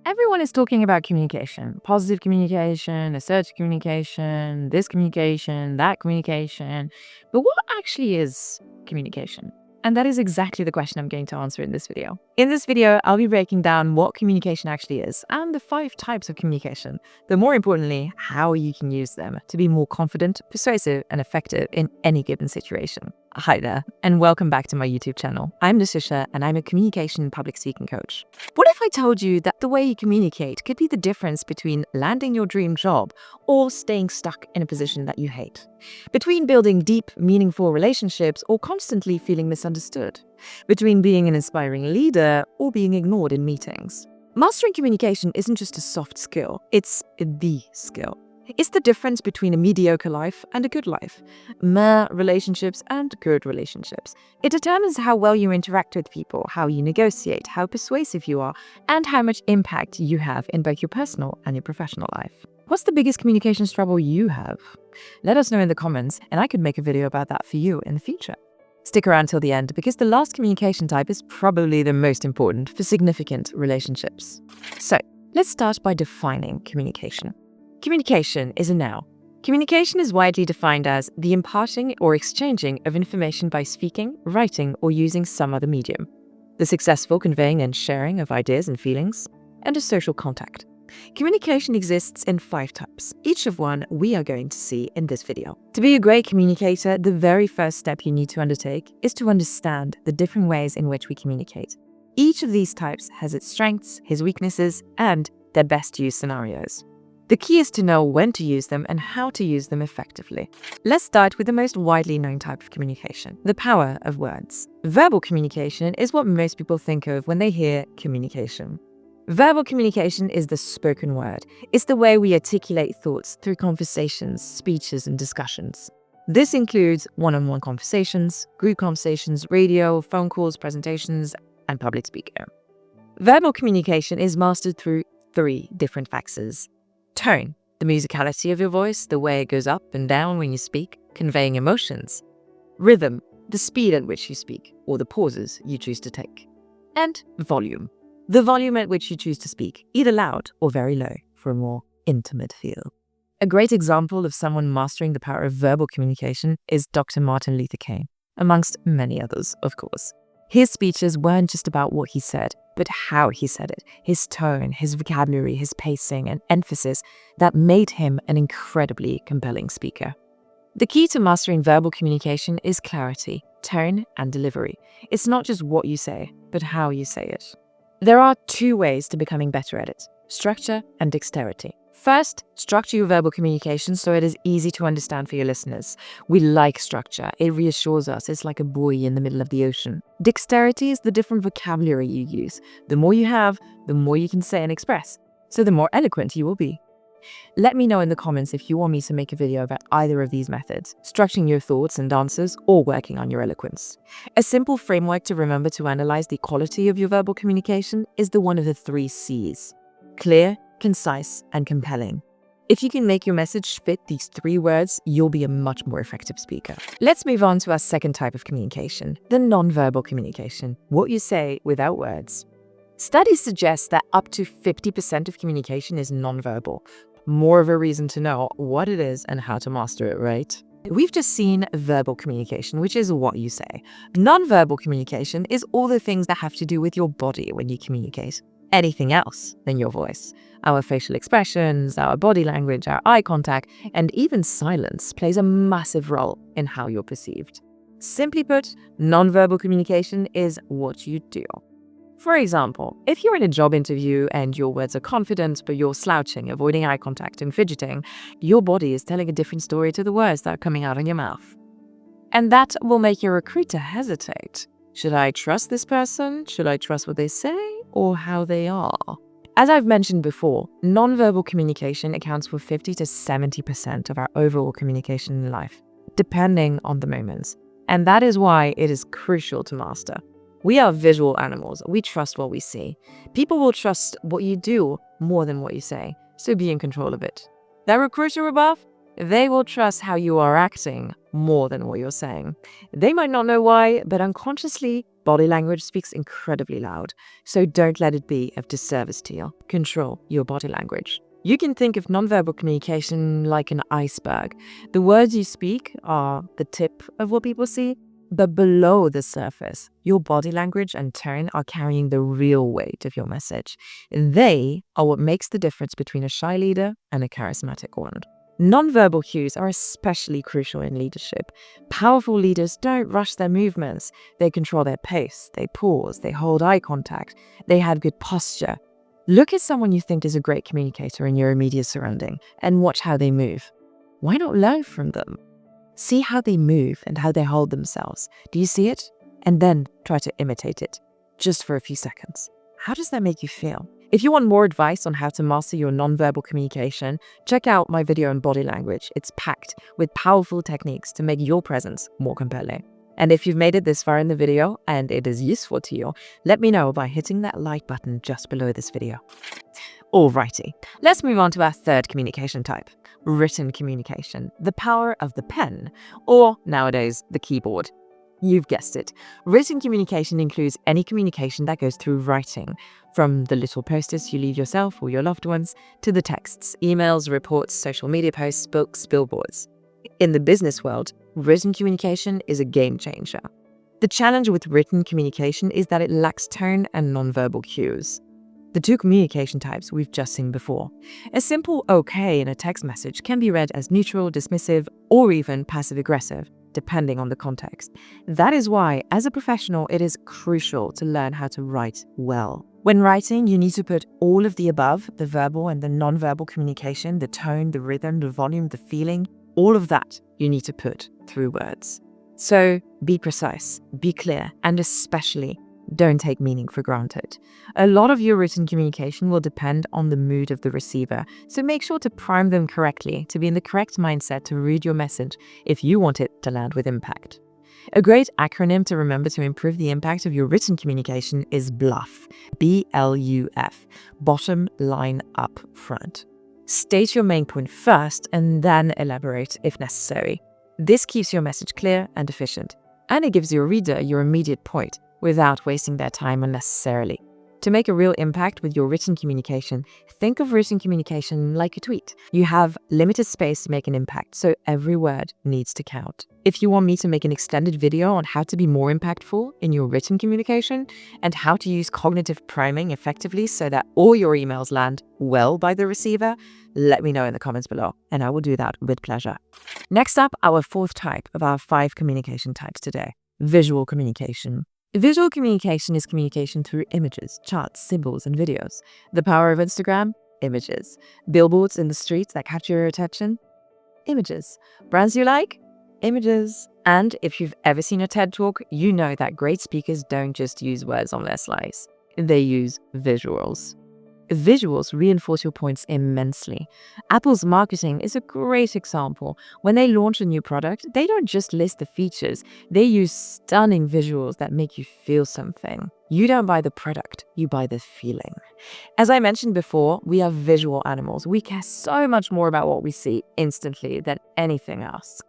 Everyone is talking about communication, positive communication, assertive communication, this communication, that communication. But what actually is communication? And that is exactly the question I'm going to answer in this video. In this video, I'll be breaking down what communication actually is and the 5 types of communication, but more importantly, how you can use them to be more confident, persuasive, and effective in any given situation. Hi there, and welcome back to my YouTube channel. I'm Natasha, and I'm a communication and public speaking coach. What if I told you that the way you communicate could be the difference between landing your dream job or staying stuck in a position that you hate? Between building deep, meaningful relationships or constantly feeling misunderstood? Between being an inspiring leader or being ignored in meetings? Mastering communication isn't just a soft skill, it's the skill. It's the difference between a mediocre life and a good life, meh relationships and good relationships. It determines how well you interact with people, how you negotiate, how persuasive you are, and how much impact you have in both your personal and your professional life. What's the biggest communications trouble you have? Let us know in the comments, and I could make a video about that for you in the future. Stick around till the end because the last communication type is probably the most important for significant relationships. So, let's start by defining communication. Communication is a noun. Communication is widely defined as the imparting or exchanging of information by speaking, writing, or using some other medium, the successful conveying and sharing of ideas and feelings, and a social contact. Communication exists in 5 types, each of one we are going to see in this video. To be a great communicator, the very first step you need to undertake is to understand the different ways in which we communicate. Each of these types has its strengths, its weaknesses, and their best use scenarios. The key is to know when to use them and how to use them effectively. Let's start with the most widely known type of communication, the power of words. Verbal communication is what most people think of when they hear communication. Verbal communication is the spoken word. It's the way we articulate thoughts through conversations, speeches, and discussions. This includes one-on-one conversations, group conversations, radio, phone calls, presentations, and public speaking. Verbal communication is mastered through 3 different factors. Tone, the musicality of your voice, the way it goes up and down when you speak, conveying emotions. Rhythm, the speed at which you speak, or the pauses you choose to take. And volume, the volume at which you choose to speak, either loud or very low for a more intimate feel. A great example of someone mastering the power of verbal communication is Dr. Martin Luther King, amongst many others, of course. His speeches weren't just about what he said, but how he said it, his tone, his vocabulary, his pacing, and emphasis that made him an incredibly compelling speaker. The key to mastering verbal communication is clarity, tone, and delivery. It's not just what you say, but how you say it. There are 2 ways to becoming better at it: structure and dexterity. First, structure your verbal communication so it is easy to understand for your listeners. We like structure. It reassures us. It's like a buoy in the middle of the ocean. Dexterity is the different vocabulary you use. The more you have, the more you can say and express. So the more eloquent you will be. Let me know in the comments if you want me to make a video about either of these methods, structuring your thoughts and answers or working on your eloquence. A simple framework to remember to analyze the quality of your verbal communication is the one of the 3 C's: clear, concise, and compelling. If you can make your message fit these 3 words, you'll be a much more effective speaker. Let's move on to our second type of communication, the non-verbal communication, what you say without words. Studies suggest that up to 50% of communication is non-verbal. More of a reason to know what it is and how to master it, right? We've just seen verbal communication, which is what you say. Non-verbal communication is all the things that have to do with your body when you communicate. Anything else than your voice. Our facial expressions, our body language, our eye contact, and even silence plays a massive role in how you're perceived. Simply put, nonverbal communication is what you do. For example, if you're in a job interview and your words are confident, but you're slouching, avoiding eye contact, and fidgeting, your body is telling a different story to the words that are coming out of your mouth. And that will make your recruiter hesitate. Should I trust this person? Should I trust what they say or how they are? As I've mentioned before, nonverbal communication accounts for 50 to 70% of our overall communication in life, depending on the moments. And that is why it is crucial to master. We are visual animals. We trust what we see. People will trust what you do more than what you say, so be in control of it. That recruiter above, they will trust how you are acting more than what you're saying. They might not know why, but unconsciously, Body language speaks incredibly loud, so don't let it be of disservice to you. Control your body language. You can think of nonverbal communication like an iceberg. The words you speak are the tip of what people see, but below the surface, your body language and tone are carrying the real weight of your message. They are what makes the difference between a shy leader and a charismatic one. Nonverbal cues are especially crucial in leadership. Powerful leaders don't rush their movements. They control their pace, they pause, they hold eye contact, they have good posture. Look at someone you think is a great communicator in your immediate surrounding and watch how they move. Why not learn from them? See how they move and how they hold themselves. Do you see it? And then try to imitate it, just for a few seconds. How does that make you feel? If you want more advice on how to master your nonverbal communication, check out my video on body language. It's packed with powerful techniques to make your presence more compelling. And if you've made it this far in the video and it is useful to you, let me know by hitting that like button just below this video. Alrighty, let's move on to our third communication type, written communication, the power of the pen, or nowadays, the keyboard. You've guessed it. Written communication includes any communication that goes through writing, from the little posters you leave yourself or your loved ones, to the texts, emails, reports, social media posts, books, billboards. In the business world, written communication is a game changer. The challenge with written communication is that it lacks tone and nonverbal cues. The two communication types we've just seen before. A simple okay in a text message can be read as neutral, dismissive, or even passive-aggressive, depending on the context. That is why, as a professional, it is crucial to learn how to write well. When writing, you need to put all of the above, the verbal and the nonverbal communication, the tone, the rhythm, the volume, the feeling, all of that you need to put through words. So be precise, be clear, and especially don't take meaning for granted. A lot of your written communication will depend on the mood of the receiver, so make sure to prime them correctly to be in the correct mindset to read your message if you want it to land with impact. A great acronym to remember to improve the impact of your written communication is BLUF, B-L-U-F, bottom line up front. State your main point first and then elaborate if necessary. This keeps your message clear and efficient, and it gives your reader your immediate point without wasting their time unnecessarily. To make a real impact with your written communication, think of written communication like a tweet. You have limited space to make an impact, so every word needs to count. If you want me to make an extended video on how to be more impactful in your written communication and how to use cognitive priming effectively so that all your emails land well by the receiver, let me know in the comments below, and I will do that with pleasure. Next up, our fourth type of our 5 communication types today, visual communication. Visual communication is communication through images, charts, symbols, and videos. The power of Instagram? Images. Billboards in the streets that capture your attention? Images. Brands you like? Images. And if you've ever seen a TED Talk, you know that great speakers don't just use words on their slides. They use visuals. Visuals reinforce your points immensely. Apple's marketing is a great example. When they launch a new product, they don't just list the features, they use stunning visuals that make you feel something. You don't buy the product, you buy the feeling. As I mentioned before, we are visual animals. We care so much more about what we see instantly than anything else.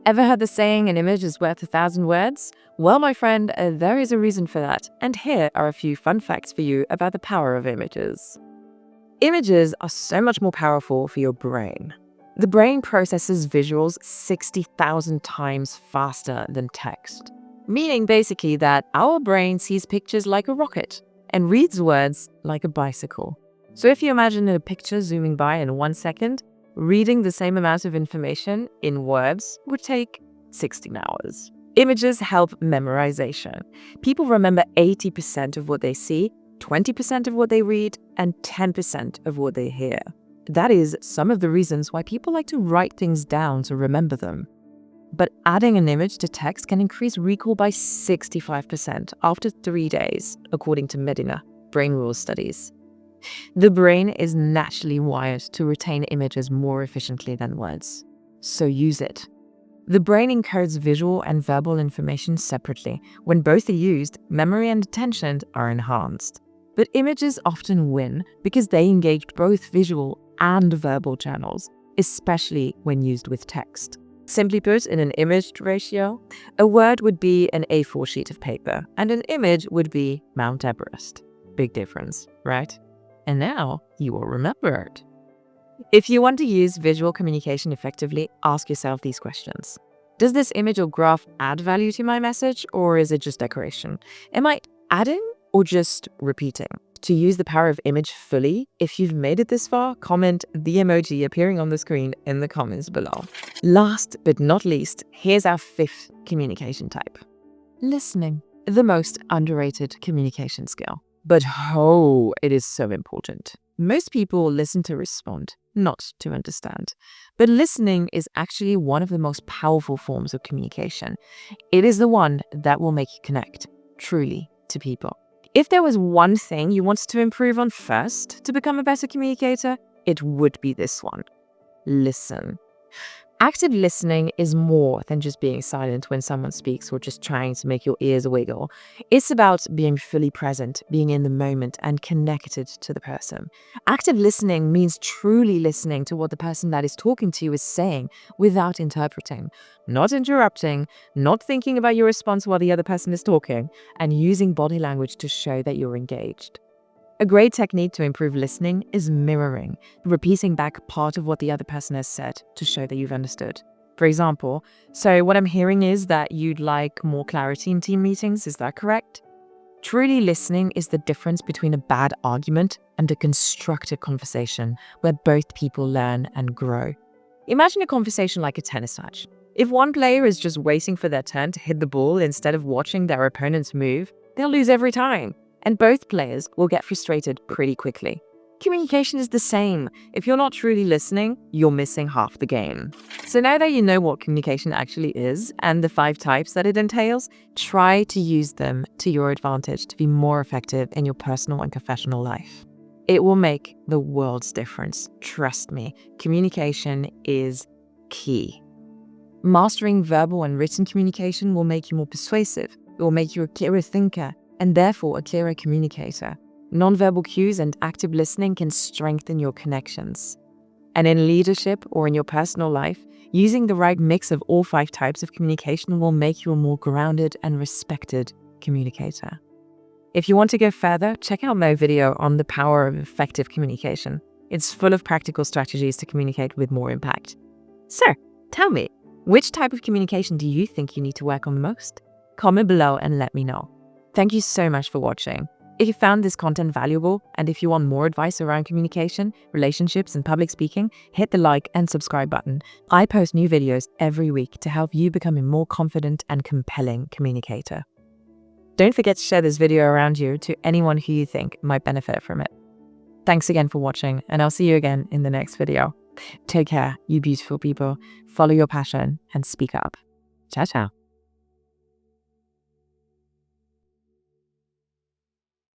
Ever heard the saying, an image is worth 1,000 words? Well, my friend, there is a reason for that. And here are a few fun facts for you about the power of images. Images are so much more powerful for your brain. The brain processes visuals 60,000 times faster than text, meaning basically that our brain sees pictures like a rocket and reads words like a bicycle. So if you imagine a picture zooming by in 1 second, reading the same amount of information in words would take 16 hours. Images help memorization. People remember 80% of what they see, 20% of what they read, and 10% of what they hear. That is some of the reasons why people like to write things down to remember them. But adding an image to text can increase recall by 65% after 3 days, according to Medina, brain rules studies. The brain is naturally wired to retain images more efficiently than words, so use it. The brain encodes visual and verbal information separately. When both are used, memory and attention are enhanced. But images often win because they engage both visual and verbal channels, especially when used with text. Simply put, in an image ratio, a word would be an A4 sheet of paper, and an image would be Mount Everest. Big difference, right? And now you will remember it. If you want to use visual communication effectively, ask yourself these questions. Does this image or graph add value to my message, or is it just decoration? Am I adding or just repeating? To use the power of image fully, if you've made it this far, comment the emoji appearing on the screen in the comments below. Last but not least, here's our 5th communication type. Listening, the most underrated communication skill. But oh, it is so important. Most people listen to respond, not to understand. But listening is actually one of the most powerful forms of communication. It is the one that will make you connect, truly, to people. If there was one thing you wanted to improve on first to become a better communicator, it would be this one. Listen. Active listening is more than just being silent when someone speaks or just trying to make your ears wiggle. It's about being fully present, being in the moment, and connected to the person. Active listening means truly listening to what the person that is talking to you is saying without interpreting, not interrupting, not thinking about your response while the other person is talking, and using body language to show that you're engaged. A great technique to improve listening is mirroring, repeating back part of what the other person has said to show that you've understood. For example, so what I'm hearing is that you'd like more clarity in team meetings, is that correct? Truly listening is the difference between a bad argument and a constructive conversation where both people learn and grow. Imagine a conversation like a tennis match. If one player is just waiting for their turn to hit the ball instead of watching their opponents move, they'll lose every time. And both players will get frustrated pretty quickly. Communication is the same. If you're not truly listening, you're missing half the game. So now that you know what communication actually is and the 5 types that it entails, try to use them to your advantage to be more effective in your personal and professional life. It will make the world's difference. Trust me, communication is key. Mastering verbal and written communication will make you more persuasive. It will make you a clearer thinker, and therefore a clearer communicator. Nonverbal cues and active listening can strengthen your connections. And in leadership or in your personal life, using the right mix of all 5 types of communication will make you a more grounded and respected communicator. If you want to go further, check out my video on the power of effective communication. It's full of practical strategies to communicate with more impact. So, tell me, which type of communication do you think you need to work on the most? Comment below and let me know. Thank you so much for watching. If you found this content valuable, and if you want more advice around communication, relationships, and public speaking, hit the like and subscribe button. I post new videos every week to help you become a more confident and compelling communicator. Don't forget to share this video around you to anyone who you think might benefit from it. Thanks again for watching, and I'll see you again in the next video. Take care, you beautiful people. Follow your passion and speak up. Ciao, ciao.